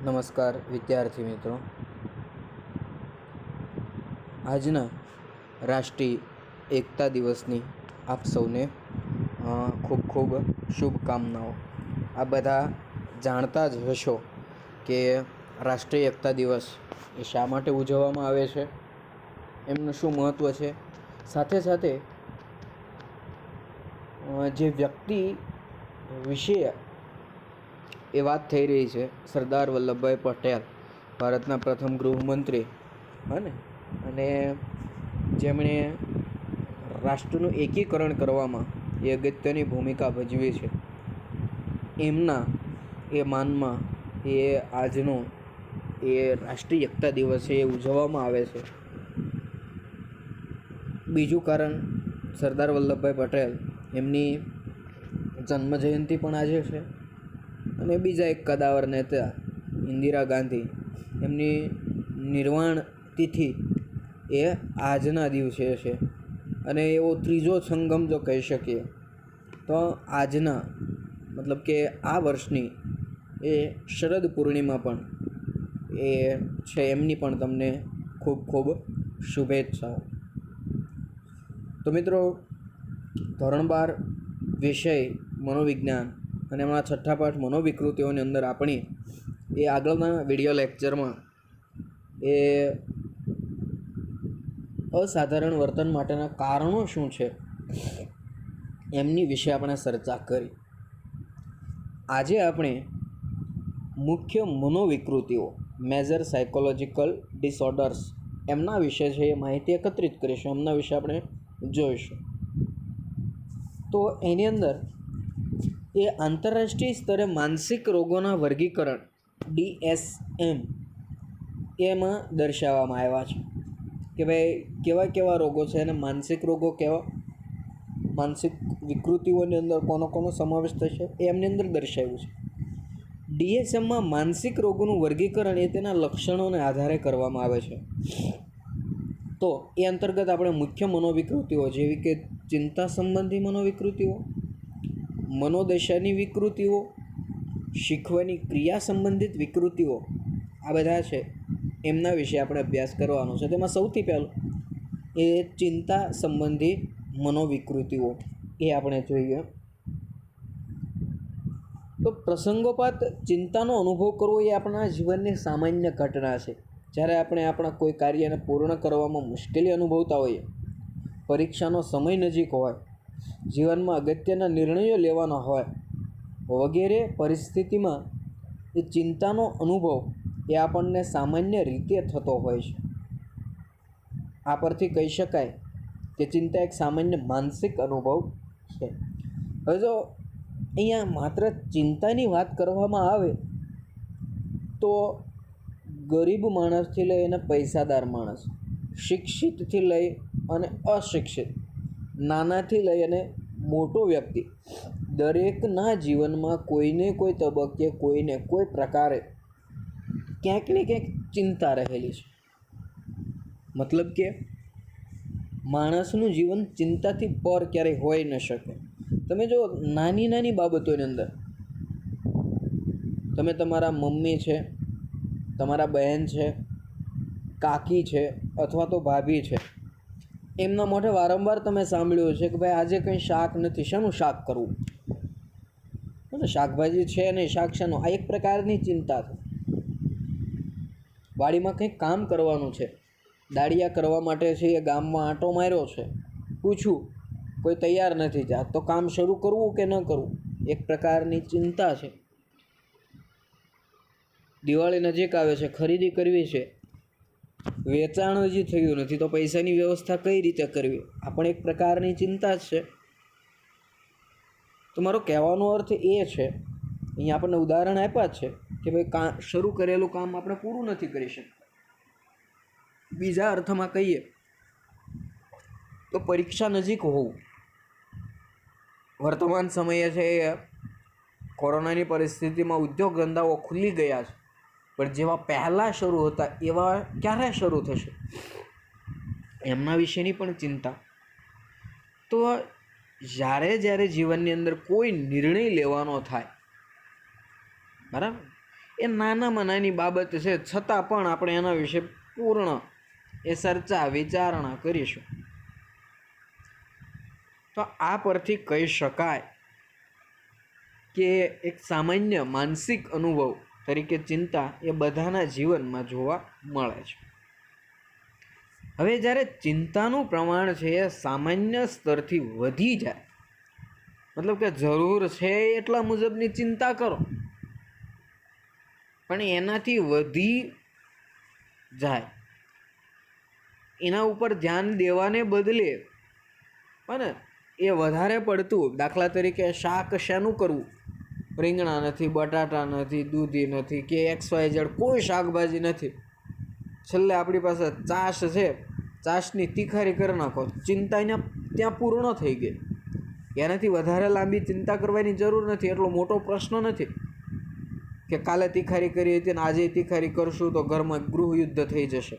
નમસ્કાર વિદ્યાર્થી મિત્રો, આજના રાષ્ટ્રીય એકતા દિવસની આપ સૌને ખૂબ ખૂબ શુભકામનાઓ। આ બધા જાણતા જ હશો કે રાષ્ટ્રીય એકતા દિવસ એ શા માટે ઉજવવામાં આવે છે, એમનું શું મહત્ત્વ છે। સાથે સાથે જે વ્યક્તિ વિશે એ વાત થઈ રહી છે, સરદાર વલ્લભભાઈ પટેલ, ભારતના પ્રથમ ગૃહમંત્રી અને જેમણે રાષ્ટ્રનું એકીકરણ કરવામાં એ અગત્યની ભૂમિકા ભજવી છે, એમના એ માનમાં એ આજનો એ રાષ્ટ્રીય એકતા દિવસ એ ઉજવવામાં આવે છે। બીજું કારણ, સરદાર વલ્લભભાઈ પટેલ એમની જન્મજયંતિ પણ આજે છે અને બીજા એક કદાવર નેતા ઇન્દિરા ગાંધી, એમની નિર્વાણ તિથિ એ આજના દિવસે છે। અને એવો ત્રીજો સંગમ જો કહી શકીએ તો આજના મતલબ કે આ વર્ષની એ શરદ પૂર્ણિમા પણ એ છે, એમની પણ તમને ખૂબ ખૂબ શુભેચ્છાઓ। તો મિત્રો, ધોરણ 12 વિષય મનોવિજ્ઞાન અને એમાં છઠ્ઠા પાઠ મનોવિકૃતિઓની અંદર આપણી એ આગળના વિડીયો લેક્ચરમાં એ અસાધારણ વર્તન માટેના કારણો શું છે એમની વિશે આપણે ચર્ચા કરી। આજે આપણે મુખ્ય મનોવિકૃતિઓ, મેજર સાયકોલોજીકલ ડિસઓર્ડર્સ, એમના વિશે છે એ માહિતી એકત્રિત કરીશું, એમના વિશે આપણે જોઈશું। તો એની અંદર એ આંતરરાષ્ટ્રીય સ્તરે માનસિક રોગોના વર્ગીકરણ DSM એમાં દર્શાવવામાં આવ્યા છે કે ભાઈ કેવા કેવા રોગો છે અને માનસિક રોગો કેવા, માનસિક વિકૃતિઓની અંદર કોનો સમાવેશ થશે એ એમની અંદર દર્શાવ્યું છે। DSMમાં માનસિક રોગોનું વર્ગીકરણ એ તેના લક્ષણોને આધારે કરવામાં આવે છે। તો એ અંતર્ગત આપણે મુખ્ય મનોવિકૃતિઓ જેવી કે ચિંતા સંબંધી મનોવિકૃતિઓ, મનોદશાની વિકૃતિઓ, શીખવાની ક્રિયા સંબંધિત વિકૃતિઓ, આ બધા છે એમના વિશે આપણે અભ્યાસ કરવાનો છે। તેમાં સૌથી પહેલું એ ચિંતા સંબંધી મનોવિકૃતિઓ એ આપણે જોઈએ તો પ્રસંગોપાત ચિંતાનો અનુભવ કરવો એ આપણા જીવનની સામાન્ય ઘટના છે। જ્યારે આપણે આપણા કોઈ કાર્યને પૂર્ણ કરવામાં મુશ્કેલી અનુભવતા હોઈએ, પરીક્ષાનો સમય નજીક હોય, જીવનમાં અગત્યના નિર્ણયો લેવાના હોય વગેરે પરિસ્થિતિમાં એ ચિંતાનો અનુભવ એ આપણને સામાન્ય રીતે થતો હોય છે। આ પરથી કહી શકાય કે ચિંતા એક સામાન્ય માનસિક અનુભવ છે। હવે જો અહીંયા માત્ર ચિંતાની વાત કરવામાં આવે તો ગરીબ માણસથી લઈ અને પૈસાદાર માણસ, શિક્ષિતથી લઈ અને અશિક્ષિત, નાનાથી લઈ અને મોટો વ્યક્તિ, દરેકના જીવનમાં કોઈને કોઈ તબક્કે કોઈને કોઈ પ્રકારે ક્યાંક ને ક્યાંક ચિંતા રહેલી છે। મતલબ કે માણસનું જીવન ચિંતાથી પર ક્યારેય હોઈ ન શકે। તમે જો નાની નાની બાબતોની અંદર તમે તમારા મમ્મી છે, તમારા બહેન છે, કાકી છે અથવા તો ભાભી છે, એમના મોઢે વારંવાર તમે સાંભળ્યું છે કે ભાઈ આજે કંઈ શાક નથી, શાનું શાક કરવું, શાકભાજી છે નહીં, શાક શાનું, આ એક પ્રકારની ચિંતા છે। વાડીમાં કંઈક કામ કરવાનું છે, દાળિયા કરવા માટે છે એ ગામમાં આંટો માર્યો છે, પૂછું કોઈ તૈયાર નથી થયા તો કામ શરૂ કરવું કે ન કરવું, એક પ્રકારની ચિંતા છે। દિવાળી નજીક આવે છે, ખરીદી કરવી છે, વેચાણ હજી થયું નથી તો પૈસાની વ્યવસ્થા કઈ રીતે કરવી, આ પણ એક પ્રકારની ચિંતા જ છે। તો મારો કહેવાનો અર્થ એ છે, અહીંયા આપણને ઉદાહરણ આપ્યા છે કે ભાઈ શરૂ કરેલું કામ આપણે પૂરું નથી કરી શકતા। બીજા અર્થમાં કહીએ તો પરીક્ષા નજીક હોવું, વર્તમાન સમયે છે કોરોનાની પરિસ્થિતિમાં ઉદ્યોગ ધંધાઓ ખુલી ગયા છે, પણ જેવા પહેલાં શરૂ હતા એવા ક્યારે શરૂ થશે એમના વિશેની પણ ચિંતા। તો જ્યારે જીવનની અંદર કોઈ નિર્ણય લેવાનો થાય, બરાબર, એ નાનામાં નાની બાબત છે, છતાં પણ આપણે એના વિશે પૂર્ણ એ ચર્ચા વિચારણા કરીશું. તો આ પરથી કહી શકાય કે એક સામાન્ય માનસિક અનુભવ તરીકે ચિંતા એ બધાના જીવનમાં જોવા મળે છે. હવે જ્યારે ચિંતાનું પ્રમાણ છે એ સામાન્ય સ્તરથી વધી જાય, મતલબ કે જરૂર છે એટલા મુજબની ચિંતા કરો, પણ એનાથી વધી જાય, એના ઉપર ધ્યાન દેવાને બદલે અને એ વધારે પડતું, દાખલા તરીકે શાક શાનું કરવું, રીંગણા નથી, બટાટા નથી, દૂધી નથી કે XYZ કોઈ શાકભાજી નથી, છેલ્લે આપણી પાસે છાશ છે, છાશની તીખારી કરી નાખો, ચિંતા એને ત્યાં પૂર્ણ થઈ ગઈ. એનાથી વધારે લાંબી ચિંતા કરવાની જરૂર નથી. એટલો મોટો પ્રશ્ન નથી કે કાલે તીખારી કરી હતી ને આજે તીખારી કરશું તો ઘરમાં ગૃહયુદ્ધ થઈ જશે.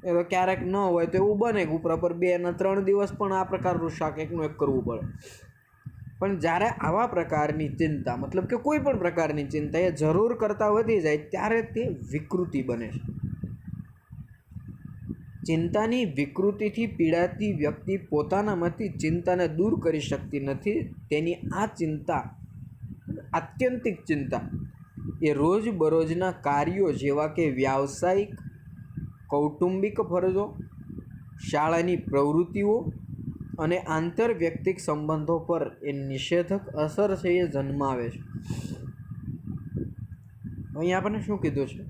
એ તો ક્યારેક ન હોય તો એવું બને કે ઉપરા પર 2 ને 3 દિવસ પણ આ પ્રકારનું શાક એકનું એક કરવું પડે. પણ જ્યારે આવા પ્રકારની ચિંતા, મતલબ કે કોઈ પણ પ્રકારની ચિંતા એ જરૂર કરતાં વધી જાય ત્યારે તે વિકૃતિ બને છે. ચિંતાની વિકૃતિથી પીડાતી વ્યક્તિ પોતાનામાંથી ચિંતાને દૂર કરી શકતી નથી. તેની આ ચિંતા, આત્યંતિક ચિંતા એ રોજબરોજના કાર્યો જેવા કે વ્યાવસાયિક, કૌટુંબિક ફરજો, શાળાની પ્રવૃત્તિઓ અને આંતરવ્યક્તિક સંબંધો પર એ નિષેધક અસર છે એ જન્માવે છે. અહીં આપણને શું કીધું છે?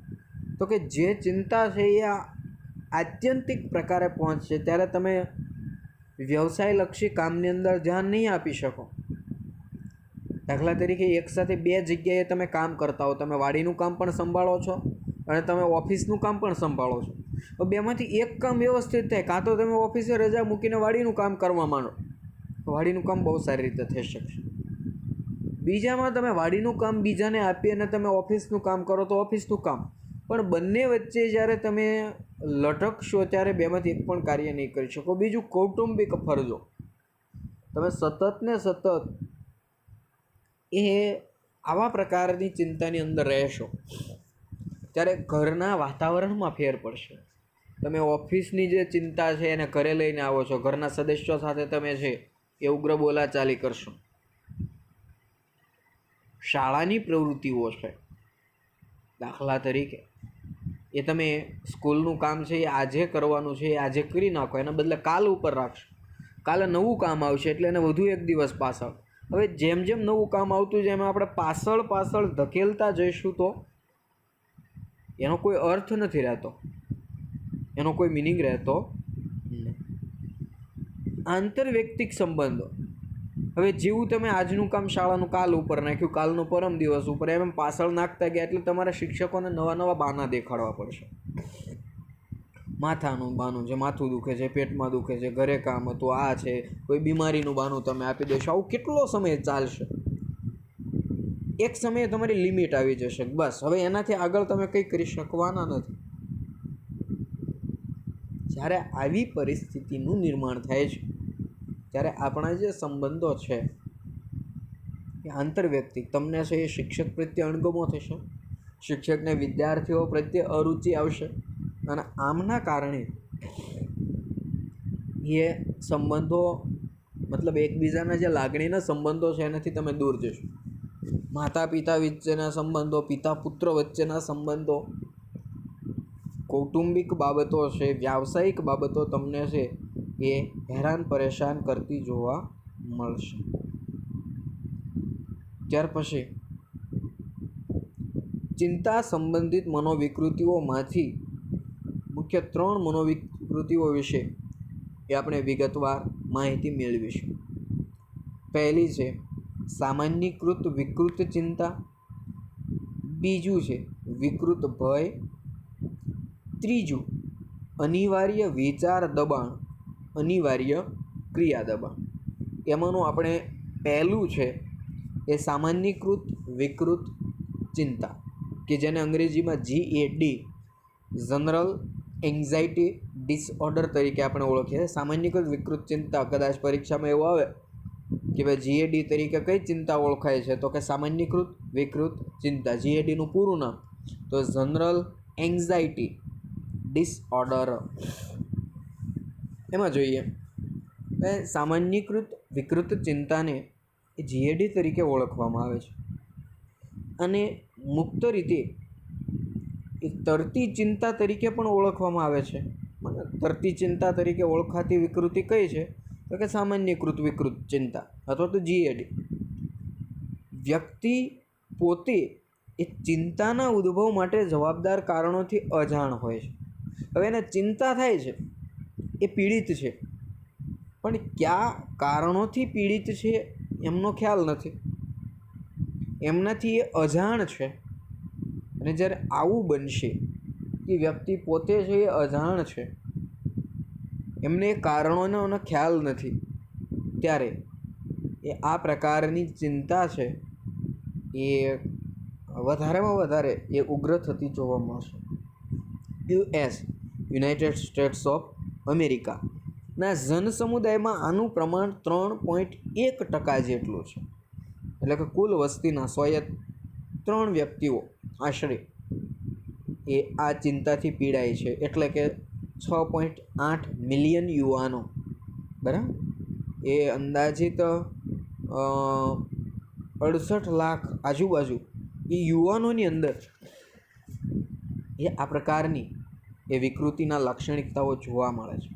તો કે જે ચિંતા છે એ આત્યંતિક પ્રકારે પહોંચશે ત્યારે તમે વ્યવસાયલક્ષી કામની અંદર ધ્યાન નહીં આપી શકો. દાખલા તરીકે એકસાથે 2 જગ્યાએ તમે કામ કરતા હો, તમે વાડીનું કામ પણ સંભાળો છો અને તમે ઓફિસનું કામ પણ સંભાળો છો. તો બેમાંથી એક કામ વ્યવસ્થિત થાય, કાં તો તમે ઓફિસે રજા મૂકીને વાડીનું કામ કરવા માંડો, તો વાડીનું કામ બહુ સારી રીતે થઈ શકશે. બીજામાં તમે વાડીનું કામ બીજાને આપી અને તમે ઓફિસનું કામ કરો તો ઓફિસનું કામ. પણ બંને વચ્ચે જ્યારે તમે લટકશો ત્યારે બેમાંથી એક પણ કાર્ય નહીં કરી શકો. બીજું કૌટુંબિક ફરજો, તમે સતત ને સતત એ આવા પ્રકારની ચિંતાની અંદર રહેશો ત્યારે ઘરના વાતાવરણમાં ફેર પડશે. તમે ઓફિસની જે ચિંતા છે એને ઘરે લઈને આવો છો, ઘરના સદસ્યો સાથે તમે છે એ ઉગ્ર બોલાચાલી કરશો. શાળાની પ્રવૃત્તિઓ છે, દાખલા તરીકે એ તમે સ્કૂલનું કામ છે એ આજે કરવાનું છે, એ આજે કરી નાખો, એના બદલે કાલ ઉપર રાખશો. કાલે નવું કામ આવશે એટલે એને વધુ 1 દિવસ પાછળ. હવે જેમ જેમ નવું કામ આવતું જાય એમ આપણે પાછળ ધકેલતા જઈશું તો એનો કોઈ અર્થ નથી રહેતો, એનો કોઈ મિનિંગ રહેતો નહીં. આંતરવ્યક્તિક સંબંધો, હવે જેવું તમે આજનું કામ શાળાનું કાલ ઉપર નાખ્યું, કાલનું પરમ દિવસ ઉપર, એમ પાછળ નાખતા ગયા એટલે તમારા શિક્ષકોને નવા બાના દેખાડવા પડશે. માથાનું બાનું છે, માથું દુખે છે, પેટમાં દુખે છે, ઘરે કામ હતું, આ છે, કોઈ બીમારીનું બાનું તમે આપી દેશો. આવું કેટલો સમય ચાલશે? એક સમયે તમારી લિમિટ આવી જશે, બસ હવે એનાથી આગળ તમે કંઈ કરી શકવાના નથી. જ્યારે આવી પરિસ્થિતિનું નિર્માણ થાય છે ત્યારે આપણા જે સંબંધો છે એ આંતરવ્યક્તિક, તમને છે એ શિક્ષક પ્રત્યે અણગમો થશે, શિક્ષકને વિદ્યાર્થીઓ પ્રત્યે અરુચિ આવશે અને આમના કારણે એ સંબંધો, મતલબ એકબીજાના જે લાગણીના સંબંધો છે એનાથી તમે દૂર જશો. માતા પિતા વચ્ચેના સંબંધો, પિતા પુત્ર વચ્ચેના સંબંધો, કૌટુંબિક બાબતો છે, વ્યાવસાયિક બાબતો તમને છે એ હેરાન પરેશાન કરતી જોવા મળશે. ત્યાર પછી ચિંતા સંબંધિત મનોવિકૃતિઓમાંથી મુખ્ય 3 મનોવિકૃતિઓ વિશે એ આપણે વિગતવાર માહિતી મેળવીશું. પહેલી છે સામાન્યકૃત વિકૃત ચિંતા, બીજું છે વિકૃત ભય, ત્રીજું અનિવાર્ય વિચાર દબાણ, અનિવાર્ય ક્રિયા દબાણ. એમાંનું આપણે પહેલું છે એ સામાન્યકૃત વિકૃત ચિંતા, કે જેને અંગ્રેજીમાં GAD, જનરલ કે ભાઈ જીએડી તરીકે કઈ ચિંતા ઓળખાય છે? તો કે સામાન્યકૃત વિકૃત ચિંતા. જીએડીનું પૂરું નામ તો જનરલ એન્ઝાઇટી ડિસઓર્ડર. એમાં જોઈએ સામાન્યકૃત વિકૃત ચિંતાને જીએડી તરીકે ઓળખવામાં આવે છે અને મુક્ત રીતે એ તરતી ચિંતા તરીકે પણ ઓળખવામાં આવે છે. તરતી ચિંતા તરીકે ઓળખાતી વિકૃતિ કઈ છે? તો કે સામાન્યકૃત વિકૃત ચિંતા અથવા તો જીએડી. વ્યક્તિ પોતે એ ચિંતાના ઉદ્ભવ માટે જવાબદાર કારણોથી અજાણ હોય છે. હવે એને ચિંતા થાય છે, એ પીડિત છે, પણ કયા કારણોથી પીડિત છે એમનો ખ્યાલ નથી, એમનાથી એ અજાણ છે. અને જ્યારે આવું બનશે કે વ્યક્તિ પોતે છે એ અજાણ છે, એમને એ કારણોનો ખ્યાલ નથી, ત્યારે એ આ પ્રકારની ચિંતા છે એ વધારેમાં વધારે એ ઉગ્ર થતી જોવા મળશે. યુનાઇટેડ સ્ટેટ્સ ઓફ અમેરિકાના જનસમુદાયમાં આનું પ્રમાણ 3.1% જેટલું છે. એટલે કે કુલ વસ્તીના 103 વ્યક્તિઓ આશરે એ આ ચિંતાથી પીડાય છે. એટલે કે 6.8 મિલિયન યુવાનો, બરાબર, એ અંદાજિત 68 લાખ આજુબાજુ એ યુવાનોની અંદર એ આ પ્રકારની એ વિકૃતિના લાક્ષણિકતાઓ જોવા મળે છે.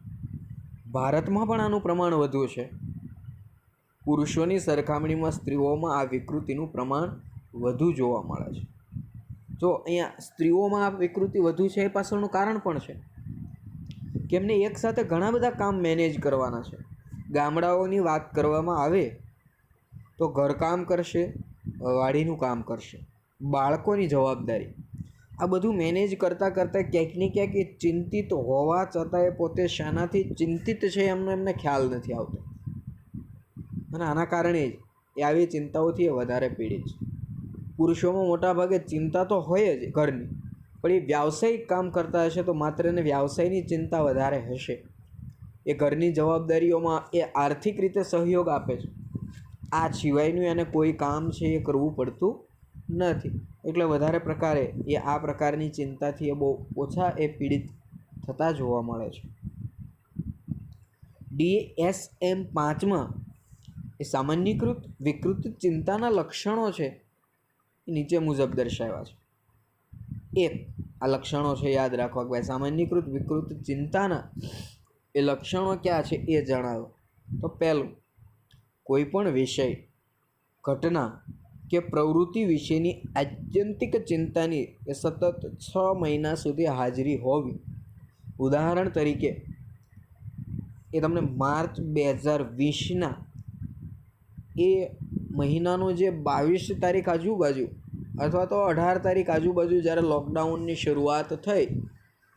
ભારતમાં પણ આનું પ્રમાણ વધુ છે. પુરુષોની સરખામણીમાં સ્ત્રીઓમાં આ વિકૃતિનું પ્રમાણ વધુ જોવા મળે છે. જો અહીંયા સ્ત્રીઓમાં આ વિકૃતિ વધુ છે એ પાછળનું કારણ પણ છે કે એમને એકસાથે ઘણા બધા કામ મેનેજ કરવાના છે. ગામડાઓની વાત કરવામાં આવે તો ઘરકામ કરશે, વાડીનું કામ કરશે, બાળકોની જવાબદારી, આ બધું મેનેજ કરતાં કરતાં ક્યાંક ને ક્યાંક એ ચિંતિત હોવા છતાં એ પોતે શાનાથી ચિંતિત છે એમને ખ્યાલ નથી આવતો. અને આના કારણે જ એ આવી ચિંતાઓથી એ વધારે પીડિત છે. પુરુષોમાં મોટાભાગે ચિંતા તો હોય જ ઘરની, પણ એ વ્યાવસાયિક કામ કરતા હશે તો માત્ર એને વ્યવસાયની ચિંતા વધારે હશે. એ ઘરની જવાબદારીઓમાં એ આર્થિક રીતે સહયોગ આપે છે, આ સિવાયનું એને કોઈ કામ છે એ કરવું પડતું નથી. એટલે વધારે પ્રકારે એ આ પ્રકારની ચિંતાથી એ બહુ ઓછા એ પીડિત થતા જોવા મળે છે. DSM-5માં એ સામાન્યકૃત વિકૃત ચિંતાના લક્ષણો છે એ નીચે મુજબ દર્શાવ્યા છે. 1, આ લક્ષણો છે યાદ રાખવા કે ભાઈ સામાન્યકૃત વિકૃત ચિંતાના એ લક્ષણો ક્યાં છે એ જણાવો. તો પહેલું, કોઈ પણ વિષય, ઘટના કે પ્રવૃત્તિ વિશેની આત્યંતિક ચિંતાની એ સતત 6 મહિના સુધી હાજરી હોવી. ઉદાહરણ તરીકે એ તમને માર્ચ 2020ના એ મહિનાનો જે 22 તારીખ આજુબાજુ અથવા તો 18 તારીખ આજુબાજુ જ્યારે લોકડાઉનની શરૂઆત થઈ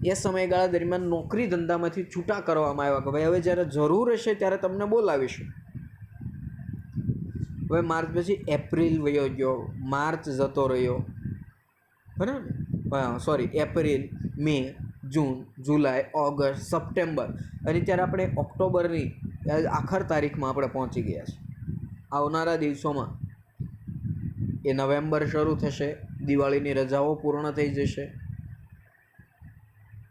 એ સમયગાળા દરમિયાન નોકરી ધંધામાંથી છૂટા કરવામાં આવ્યા કે ભાઈ હવે જ્યારે જરૂર હશે ત્યારે તમને બોલાવીશું. હવે માર્ચ પછી એપ્રિલ વયો ગયો, માર્ચ જતો રહ્યો, બરાબર, એપ્રિલ, મે, જૂન, જુલાઈ, ઓગસ્ટ, સપ્ટેમ્બર, અને ત્યારે આપણે ઓક્ટોબરની આખર તારીખમાં આપણે પહોંચી ગયા છીએ. આવનારા દિવસોમાં એ નવેમ્બર શરૂ થશે, દિવાળીની રજાઓ પૂર્ણ થઈ જશે,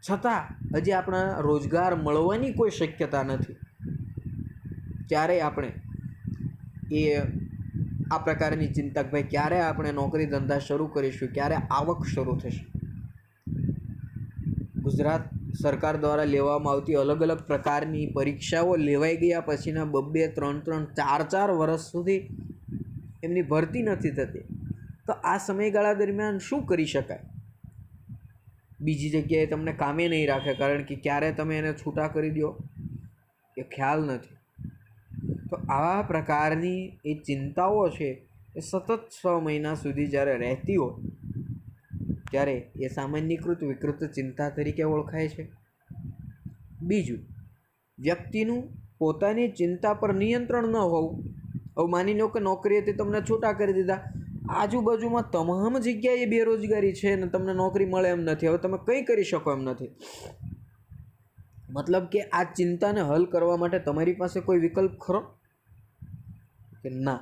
છતાં હજી આપણા રોજગાર મળવાની કોઈ શક્યતા નથી. ત્યારે આપણે એ આ પ્રકારની ચિંતા કે ભાઈ ક્યારે આપણે નોકરી ધંધા શરૂ કરીશું, ક્યારે આવક શરૂ થશે. ગુજરાત સરકાર દ્વારા લેવામાં આવતી અલગ અલગ પ્રકારની પરીક્ષાઓ લેવાઈ ગયા પછીના 2-2, 3-3, 4-4 વર્ષ સુધી એમની ભરતી નથી થતી. તો આ સમયગાળા દરમિયાન શું કરી શકાય? બીજી જગ્યાએ તમને કામે નહીં રાખે, કારણ કે ક્યારે તમે એને છૂટા કરી દો એ ખ્યાલ નથી. તો આવા પ્રકારની એ ચિંતાઓ છે એ સતત 6 મહિના સુધી જ્યારે રહેતી હોય ત્યારે એ સામાન્યકૃત વિકૃત ચિંતા તરીકે ઓળખાય છે. બીજું, વ્યક્તિનું પોતાની ચિંતા પર નિયંત્રણ ન હોવું. હવે માની લો કે નોકરીએથી તમને છૂટા કરી દીધા, આજુબાજુમાં તમામ જગ્યાએ બેરોજગારી છે ને તમને નોકરી મળે એમ નથી, હવે તમે કંઈ કરી શકો એમ નથી. મતલબ કે આ ચિંતાને હલ કરવા માટે તમારી પાસે કોઈ વિકલ્પ ખરો? કે ના.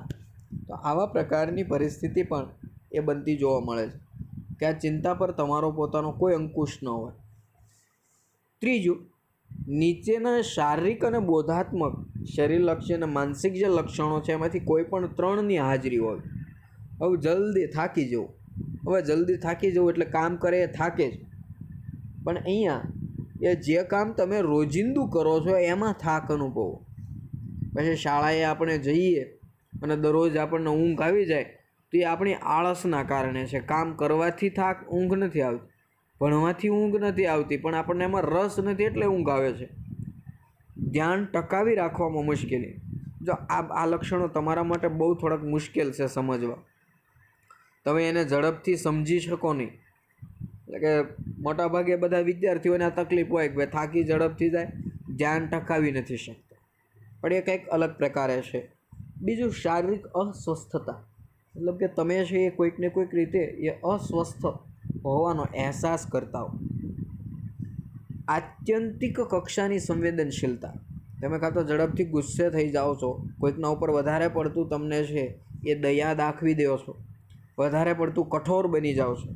તો આવા પ્રકારની પરિસ્થિતિ પણ એ બનતી જોવા મળે છે કે આ ચિંતા પર તમારો પોતાનો કોઈ અંકુશ ન હોય. ત્રીજું, નીચેના શારીરિક અને બોધાત્મક શરીરલક્ષી અને માનસિક જે લક્ષણો છે એમાંથી કોઈ પણ ત્રણની હાજરી હોય. હવે જલ્દી થાકી જવું એટલે કામ કરે એ થાકે જ, પણ અહીંયા એ જે કામ તમે રોજિંદુ કરો છો એમાં થાક અનુભવો. પછી શાળાએ આપણે જઈએ અને દરરોજ આપણને ઊંઘ આવી જાય તો એ આપણી આળસના કારણે છે. કામ કરવાથી થાક, ઊંઘ નથી આવતી, ભણવાથી ઊંઘ નથી આવતી, પણ આપણને એમાં રસ નથી એટલે ઊંઘ આવે છે. ધ્યાન ટકાવી રાખવામાં મુશ્કેલી. જો આ લક્ષણો તમારા માટે બહુ થોડાક મુશ્કેલ છે સમજવા, તમે એને ઝડપથી સમજી શકો નહીં. એટલે કે મોટાભાગે બધા વિદ્યાર્થીઓને આ તકલીફ હોય કે થાકી ઝડપથી જાય, ધ્યાન ટકાવી નથી શકતા, પણ એ કંઈક અલગ પ્રકારે છે. બીજું, શારીરિક અસ્વસ્થતા, મતલબ કે તમે છે એ કોઈક ને કોઈક રીતે એ અસ્વસ્થ હોવાનો અહેસાસ કરતા હો. આત્યંતિક કક્ષાની સંવેદનશીલતા, તમે કાં તો ઝડપથી ગુસ્સે થઈ જાઓ છો, કોઈકના ઉપર વધારે પડતું તમને છે એ દયા દાખવી દો છો, વધારે પડતું કઠોર બની જાઓ છો.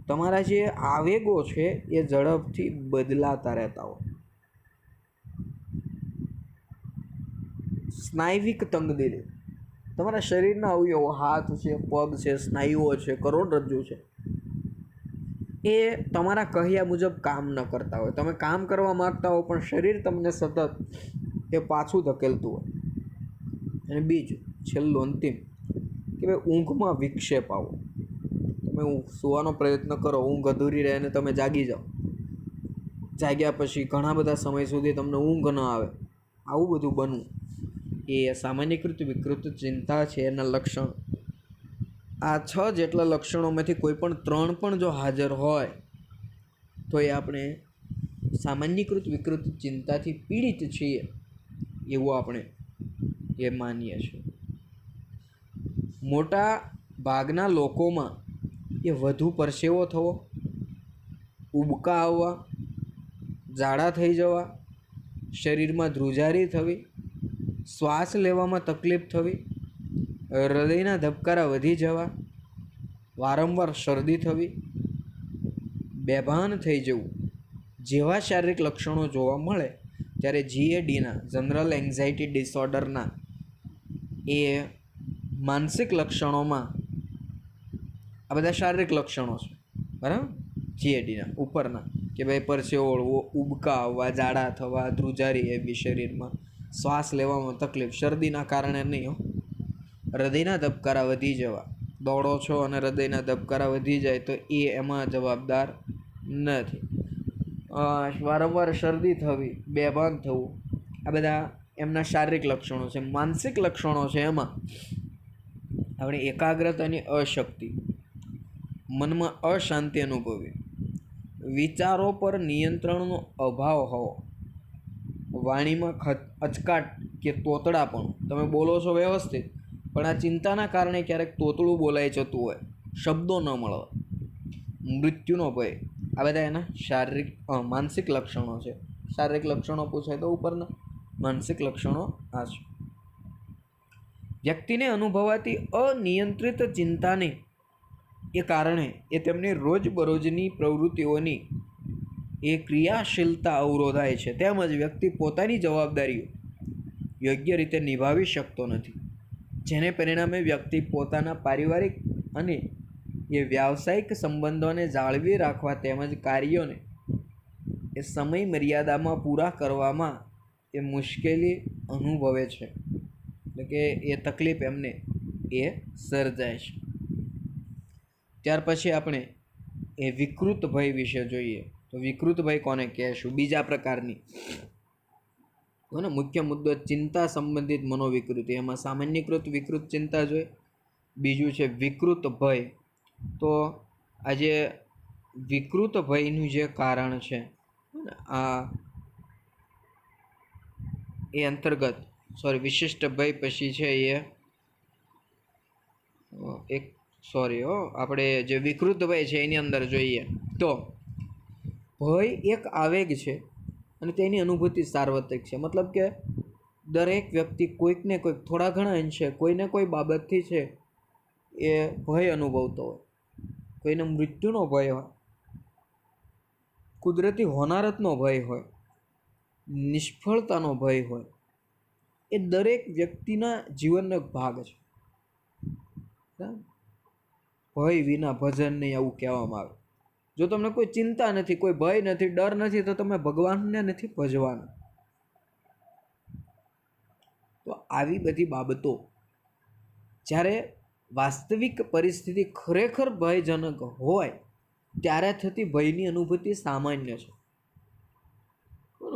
તમારા જે આવેગો છે એ ઝડપથી બદલાતા રહેતા હોય. સ્નાયવિક તંગદિલી, તમારા શરીરના અવયવો, હાથ છે, પગ છે, સ્નાયુઓ છે, કરોડરજ્જુ છે, એ તમારા કહ્યા મુજબ કામ ન કરતા હોય. તમે કામ કરવા માગતા હો પણ શરીર તમને સતત એ પાછું ધકેલતું હોય. અને બીજું, છેલ્લું અંતિમ, કે ભાઈ ઊંઘમાં વિક્ષેપ આવો. તમે સૂવાનો પ્રયત્ન કરો, ઊંઘ અધૂરી રહે અને તમે જાગી જાઓ, જાગ્યા પછી ઘણા બધા સમય સુધી તમને ઊંઘ ન આવે, આવું બધું બનવું એ સામાન્યકૃત વિકૃત ચિંતા છે એના લક્ષણ. આ 6 જેટલા લક્ષણોમાંથી કોઈ પણ 3 પણ જો હાજર હોય તો એ આપણે સામાન્યકૃત વિકૃત ચિંતાથી પીડિત છીએ એવું આપણે એ માનીએ છીએ. મોટા ભાગના લોકોમાં એ વધુ પરસેવો થવો, ઉબકા આવવા, ઝાડા થઈ જવા, શરીરમાં ધ્રુજારી થવી, શ્વાસ લેવામાં તકલીફ થવી, હૃદયના ધબકારા વધી જવા, વારંવાર શરદી થવી, બેભાન થઈ જવું જેવા શારીરિક લક્ષણો જોવા મળે ત્યારે GADના જનરલ એન્ઝાઇટી ડિસઓર્ડરના એ માનસિક લક્ષણોમાં આ બધા શારીરિક લક્ષણો છે, બરાબર. GADના ઉપરના કે ભાઈ પરસેવો ઓળવો, ઉબકા આવવા, ઝાડા થવા, ધ્રુજારી એવી શરીરમાં, શ્વાસ લેવામાં તકલીફ, શરદીના કારણે નહીં, હૃદયના ધબકારા વધી જવા, દોડો છો અને હૃદયના ધબકારા વધી જાય તો એ એમાં જવાબદાર નથી. વારંવાર શરદી થવી, બેભાન થવું, આ બધા એમના શારીરિક લક્ષણો છે. માનસિક લક્ષણો છે એમાં આપણી એકાગ્રતાની અશક્તિ, મનમાં અશાંતિ અનુભવી, વિચારો પર નિયંત્રણનો અભાવ હોવો, વાણીમાં અચકાટ કે તોતડાપણું, તમે બોલો છો વ્યવસ્થિત પણ આ ચિંતાના કારણે ક્યારેક તોતડું બોલાઈ જતું હોય, શબ્દો ન મળવા, મૃત્યુનો ભય, આ બધા એના માનસિક લક્ષણો છે. શારીરિક લક્ષણો પૂછાય તો ઉપરના, માનસિક લક્ષણો આ છે. વ્યક્તિને અનુભવાતી અનિયંત્રિત ચિંતાને એ કારણે એ તેમની રોજબરોજની પ્રવૃત્તિઓની એ ક્રિયાશીલતા અવરોધાય છે, તેમજ વ્યક્તિ પોતાની જવાબદારીઓ યોગ્ય રીતે નિભાવી શકતો નથી, જેને પરિણામે વ્યક્તિ પોતાના પારિવારિક અને એ વ્યાવસાયિક સંબંધોને જાળવી રાખવા તેમજ કાર્યોને એ સમય મર્યાદામાં પૂરા કરવામાં એ મુશ્કેલી અનુભવે છે. એટલે કે એ તકલીફ એમને એ સર્જાય છે. ત્યાર પછી આપણે એ વિકૃત ભય વિશે જોઈએ. તો વિકૃત ભય કોને કહેશું? બીજા પ્રકારની ને મુખ્ય મુદ્દો ચિંતા સંબંધિત મનોવિકૃતિ. એમાં સામાન્યકૃત વિકૃત ચિંતા જોઈએ, બીજું છે વિકૃત ભય. તો આ જે વિકૃત ભયનું જે કારણ છે આ એ અંતર્ગત વિશિષ્ટ ભય પછી છે એ આપણે જે વિકૃત ભય છે એની અંદર જોઈએ તો ભય એક આવેગ છે અને તેની અનુભૂતિ સાર્વત્રિક છે. મતલબ કે દરેક વ્યક્તિ કોઈક ને કોઈક થોડા ઘણા અંશે કોઈને કોઈ બાબતથી છે એ ભય અનુભવતો હોય. કોઈને મૃત્યુનો ભય હોય, કુદરતી હોનારતનો ભય હોય, નિષ્ફળતાનો ભય હોય. એ દરેક વ્યક્તિના જીવનનો એક ભાગ છે. ભય વિના ભજન નહીં, આવું કહેવામાં આવે. જો તમને કોઈ ચિંતા નથી, કોઈ ભય નથી, ડર નથી, તો તમે ભગવાનને નથી ભજવાના. તો આવી બધી બાબતો જ્યારે વાસ્તવિક પરિસ્થિતિ ખરેખર ભયજનક હોય ત્યારે થતી ભયની અનુભૂતિ સામાન્ય છે.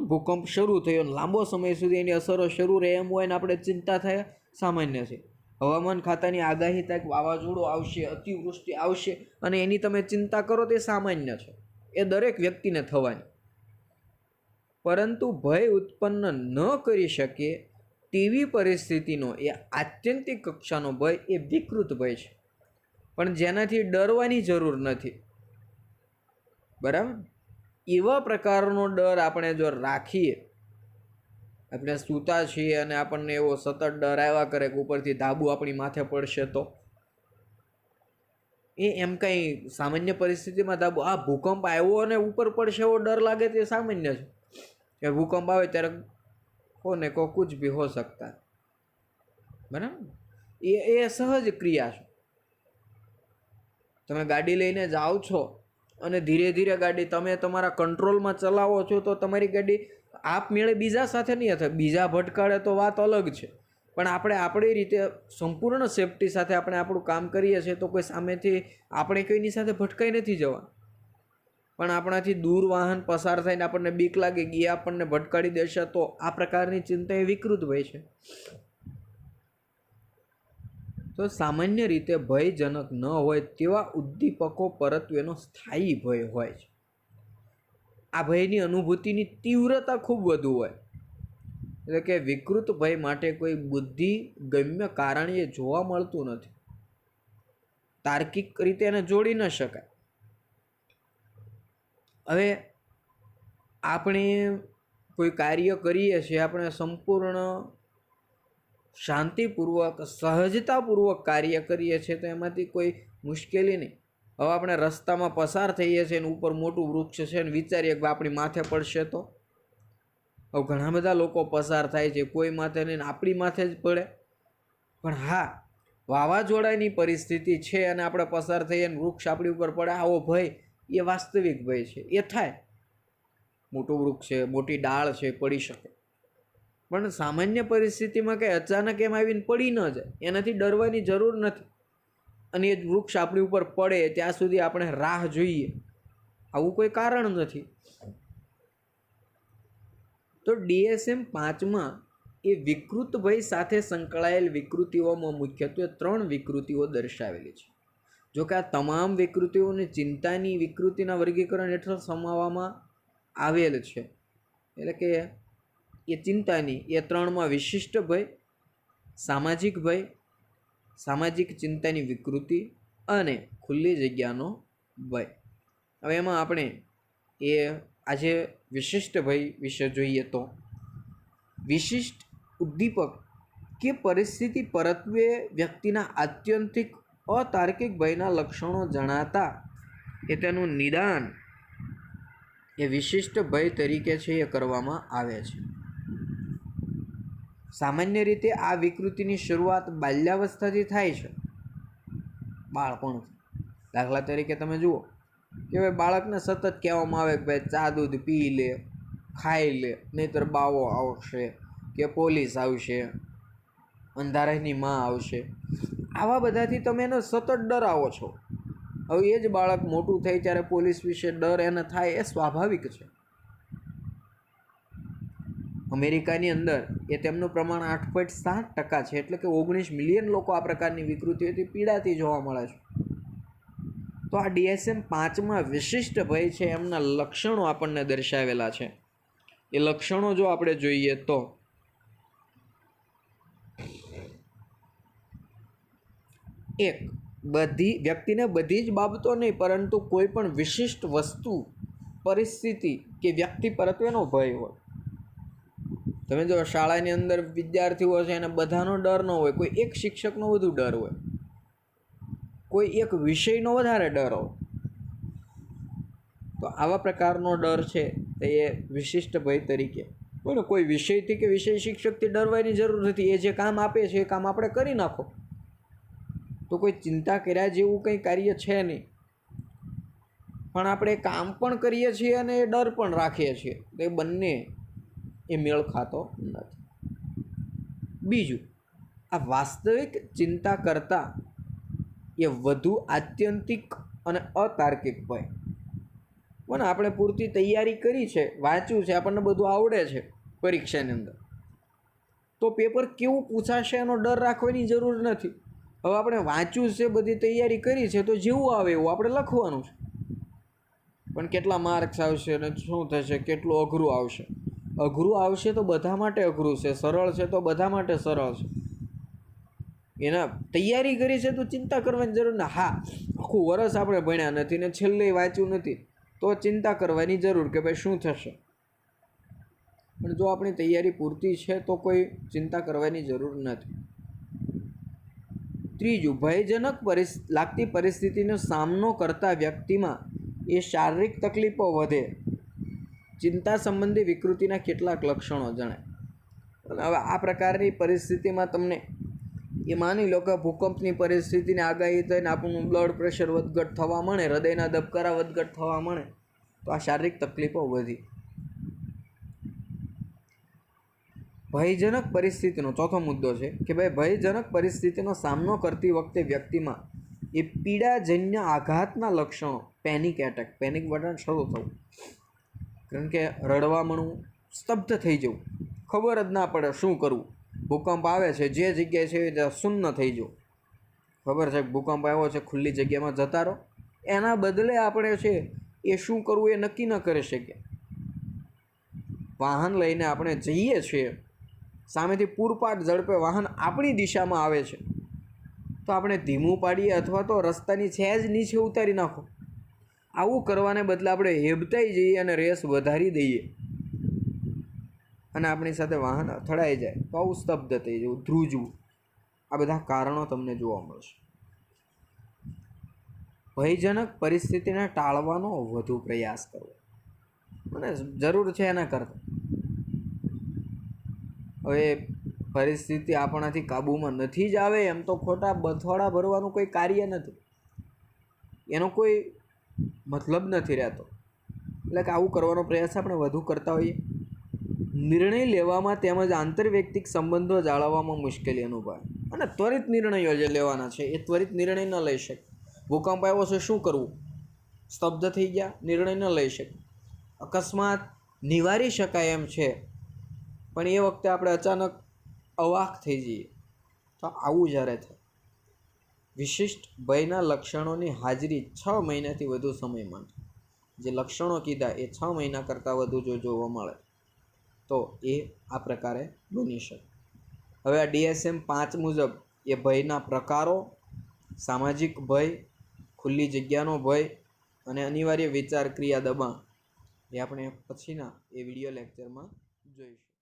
ભૂકંપ શરૂ થયો, લાંબો સમય સુધી એની અસરો શરૂ રહે એમ હોય ને આપણે ચિંતા થાય, સામાન્ય છે. હવામાન ખાતાની આગાહી થાય વાવાઝોડું આવશે, અતિવૃષ્ટિ આવશે અને એની તમે ચિંતા કરો તે સામાન્ય છે, એ દરેક વ્યક્તિને થવાની. પરંતુ ભય ઉત્પન્ન ન કરી શકે તેવી પરિસ્થિતિનો એ આત્યંતિક કક્ષાનો ભય એ વિકૃત ભય છે, પણ જેનાથી ડરવાની જરૂર નથી. બરાબર? એવા પ્રકારનો ડર આપણે જો રાખીએ, આપણે સૂતા છીએ અને આપણને એવો સતત ડર આવ્યા કરે કે ઉપરથી ધાબુ આપણી માથે પડશે, તો એમ કંઈ સામાન્ય પરિસ્થિતિમાં ધાબુ, આ ભૂકંપ આવ્યો અને ઉપર પડશે એવો ડર લાગે તે સામાન્ય છે. કે ભૂકંપ આવે ત્યારે કોને કો કુછ ભી હો શકતા. બરાબર? એ સહજ ક્રિયા છે. તમે ગાડી લઈને જાઓ છો અને ધીરે ધીરે ગાડી તમે તમારા કંટ્રોલમાં ચલાવો છો, તો તમારી ગાડી આપમેળે બીજા સાથે નહીં થાય. બીજા ભટકાડે તો વાત અલગ છે, પણ આપણે આપણી રીતે સંપૂર્ણ સેફટી સાથે આપણે આપણું કામ કરીએ છીએ, તો કોઈ સામેથી આપણે કોઈની સાથે ભટકાઈ નથી જવા. પણ આપણાથી દૂર વાહન પસાર થઈને આપણને બીક લાગે કે એ આપણને ભટકાડી દેશે, તો આ પ્રકારની ચિંતા એ વિકૃત ભય છે. તો સામાન્ય રીતે ભયજનક ન હોય તેવા ઉદ્દીપકો પરત્વે એનો સ્થાયી ભય હોય છે. આ ભયની અનુભૂતિની તીવ્રતા ખૂબ વધુ હોય. એટલે કે વિકૃત ભય માટે કોઈ બુદ્ધિ ગમ્ય કારણ એ જોવા મળતું નથી. તાર્કિક રીતે એને જોડી ન શકાય. હવે આપણે કોઈ કાર્ય કરીએ છીએ, આપણે સંપૂર્ણ શાંતિપૂર્વક સહજતાપૂર્વક કાર્ય કરીએ છીએ, તો એમાંથી કોઈ મુશ્કેલી નહીં. હવે આપણે રસ્તામાં પસાર થઈએ છીએ અને ઉપર મોટું વૃક્ષ છે અને વિચારીએ કે આપણી માથે પડશે, તો હવે ઘણા બધા લોકો પસાર થાય છે, કોઈ માથે નહીં, આપણી માથે જ પડે. પણ હા, વાવાઝોડાની પરિસ્થિતિ છે અને આપણે પસાર થઈએ અને વૃક્ષ આપણી ઉપર પડે, આવો ભય એ વાસ્તવિક ભય છે. એ થાય, મોટું વૃક્ષ છે, મોટી ડાળ છે, પડી શકે. પણ સામાન્ય પરિસ્થિતિમાં કંઈ અચાનક એમ આવીને પડી ન જાય, એનાથી ડરવાની જરૂર નથી. અને એ વૃક્ષ આપણી ઉપર પડે ત્યાં સુધી આપણે રાહ જોઈએ, આવું કોઈ કારણ નથી. તો DSM-5 એ વિકૃત ભય સાથે સંકળાયેલ વિકૃતિઓમાં મુખ્યત્વે 3 વિકૃતિઓ દર્શાવેલી છે. જો કે આ તમામ વિકૃતિઓને ચિંતાની વિકૃતિના વર્ગીકરણ હેઠળ સમાવવામાં આવેલ છે. એટલે કે એ ચિંતાની એ 3માં વિશિષ્ટ ભય, સામાજિક ભય, સામાજિક ચિંતાની વિકૃતિ અને ખુલ્લી જગ્યાનો ભય. હવે એમાં આપણે એ આજે વિશિષ્ટ ભય વિશે જોઈએ તો વિશિષ્ટ ઉદ્દીપક કે પરિસ્થિતિ પરત્વે વ્યક્તિના આત્યંતિક અતાર્કિક ભયના લક્ષણો જણાતા એ તેનું નિદાન એ વિશિષ્ટ ભય તરીકે છે એ કરવામાં આવે છે. સામાન્ય રીતે આ વિકૃતિની શરૂઆત બાલ્યાવસ્થાથી થાય છે, બાળપણથી. દાખલા તરીકે તમે જુઓ કે ભાઈ બાળકને સતત કહેવામાં આવે કે ભાઈ ચા દૂધ પી લે, ખાઈ લે, નહીંતર બાવો આવશે કે પોલીસ આવશે, અંધારાની માં આવશે. આવા બધાથી તમે એને સતત ડરાવો છો. હવે એ જ બાળક મોટું થાય ત્યારે પોલીસ વિશે ડર એને થાય, એ સ્વાભાવિક છે. અમેરિકાની અંદર એ તેમનું પ્રમાણ 8.7% છે, એટલે કે 19 મિલિયન લોકો આ પ્રકારની વિકૃતિઓથી પીડાતી જોવા મળે છે. તો આ DSM-5 વિશિષ્ટ ભય છે, એમના લક્ષણો આપણને દર્શાવેલા છે. એ લક્ષણો જો આપણે જોઈએ તો એક, વ્યક્તિને બધી જ બાબતો નહીં પરંતુ કોઈ પણ વિશિષ્ટ વસ્તુ, પરિસ્થિતિ કે વ્યક્તિ પરત્વેનો ભય હોય. તમે જો શાળાની અંદર વિદ્યાર્થીઓ છે એને બધાનો ડર ન હોય, કોઈ એક શિક્ષકનો વધુ ડર હોય, કોઈ એક વિષયનો વધારે ડર હોય. તો આવા પ્રકારનો ડર છે તે એ વિશિષ્ટ ભય તરીકે બોલો. કોઈ વિષયથી કે વિષય શિક્ષકથી ડરવાની જરૂર નથી. એ જે કામ આપે છે એ કામ આપણે કરી નાખો. તો કોઈ ચિંતા કર્યા જેવું કંઈ કાર્ય છે નહીં. પણ આપણે કામ પણ કરીએ છીએ અને એ ડર પણ રાખીએ છીએ. તો એ બંને એ મેળ ખાતો નથી. બીજું, આ વાસ્તવિક ચિંતા કરતાં એ વધુ આત્યંતિક અને અતાર્કિક ભય. મને આપણે પૂરતી તૈયારી કરી છે, વાંચ્યું છે, આપણને બધું આવડે છે પરીક્ષાની અંદર, તો પેપર કેવું પૂછાશે એનો ડર રાખવાની જરૂર નથી. હવે આપણે વાંચ્યું છે, બધી તૈયારી કરી છે, તો જેવું આવે એવું આપણે લખવાનું છે. પણ કેટલા માર્ક્સ આવશે અને શું થશે, કેટલું અઘરું આવશે. અઘરું આવશે તો બધા માટે અઘરું છે, સરળ છે તો બધા માટે સરળ છે. એના તૈયારી કરી છે તો ચિંતા કરવાની જરૂર ને. હા, આખું વરસ આપણે ભણ્યા નથી ને છેલ્લે વાંચ્યું નથી તો ચિંતા કરવાની જરૂર કે ભાઈ શું થશે. પણ જો આપણી તૈયારી પૂરતી છે તો કોઈ ચિંતા કરવાની જરૂર નથી. ત્રીજું, ભયજનક લાગતી પરિસ્થિતિનો સામનો કરતા વ્યક્તિમાં એ શારીરિક તકલીફો વધે. ચિંતા સંબંધી વિકૃતિના કેટલાક લક્ષણો જણાય. હવે આ પ્રકારની પરિસ્થિતિમાં તમને એ માની લો કે ભૂકંપની પરિસ્થિતિની આગાહી થઈને આપણું બ્લડ પ્રેશર વધઘટ થવા મળે, હૃદયના ધબકારા વધઘટ થવા મળે, તો આ શારીરિક તકલીફો વધી. ભયજનક પરિસ્થિતિનો ચોથો મુદ્દો છે કે ભાઈ ભયજનક પરિસ્થિતિનો સામનો કરતી વખતે વ્યક્તિમાં એ પીડાજન્ય આઘાતના લક્ષણો, પેનિક એટેક, પેનિક બટન શરૂ થવું, કારણ કે રડવા મળવું, સ્તબ્ધ થઈ જવું, ખબર જ ના પડે શું કરવું. ભૂકંપ આવે છે, જે જગ્યાએ છે ત્યાં શૂન્ય થઈ જવું. ખબર છે ભૂકંપ આવ્યો છે, ખુલ્લી જગ્યામાં જતા રહો. એના બદલે આપણે છે એ શું કરવું એ નક્કી ન કરી શકીએ. વાહન લઈને આપણે જઈએ છીએ, સામેથી પૂરપાટ ઝડપે વાહન આપણી દિશામાં આવે છે, તો આપણે ધીમું પાડીએ અથવા તો રસ્તાની સહેજ નીચે ઉતારી નાખો. આવું કરવાને બદલે આપણે હેબતાઈ જઈએ અને રેસ વધારી દઈએ અને આપણી સાથે વાહન અથડાઈ જાય તો આવું સ્તબ્ધ થઈ જવું, ધ્રુજવું, આ બધા કારણો તમને જોવા મળશે. ભયજનક પરિસ્થિતિને ટાળવાનો વધુ પ્રયાસ કરવો. મને જરૂર છે એના કરતાં. હવે પરિસ્થિતિ આપણાથી કાબૂમાં નથી જ આવે એમ તો ખોટા બથવાડા ભરવાનું કોઈ કાર્ય નથી, એનો કોઈ મતલબ નથી રહેતો. એટલે કે આવું કરવાનો પ્રયાસ આપણે વધુ કરતા હોઈએ. નિર્ણય લેવામાં તેમજ આંતરવ્યક્તિક સંબંધો જાળવવામાં મુશ્કેલી અનુભવાય. અને ત્વરિત નિર્ણયો જે લેવાના છે એ ત્વરિત નિર્ણય ન લઈ શકે. ભૂકંપ આવ્યો છે, શું કરવું, સ્તબ્ધ થઈ ગયા, નિર્ણય ન લઈ શકે. અકસ્માત નિવારી શકાય એમ છે, પણ એ વખતે આપણે અચાનક અવાક થઈ જઈએ, તો આવું જ્યારે થાય. વિશિષ્ટ ભયના લક્ષણોની હાજરી 6 મહિનાથી વધુ સમય માટે, જે લક્ષણો કીધા એ 6 મહિના કરતાં વધુ જો જોવા મળે તો એ આ પ્રકારે બની શકે. હવે આ DSM-5 મુજબ એ ભયના પ્રકારો, સામાજિક ભય, ખુલ્લી જગ્યાનો ભય અને અનિવાર્ય વિચાર ક્રિયા દબાણ એ આપણે પછીના એ વિડીયો લેક્ચરમાં જોઈશું.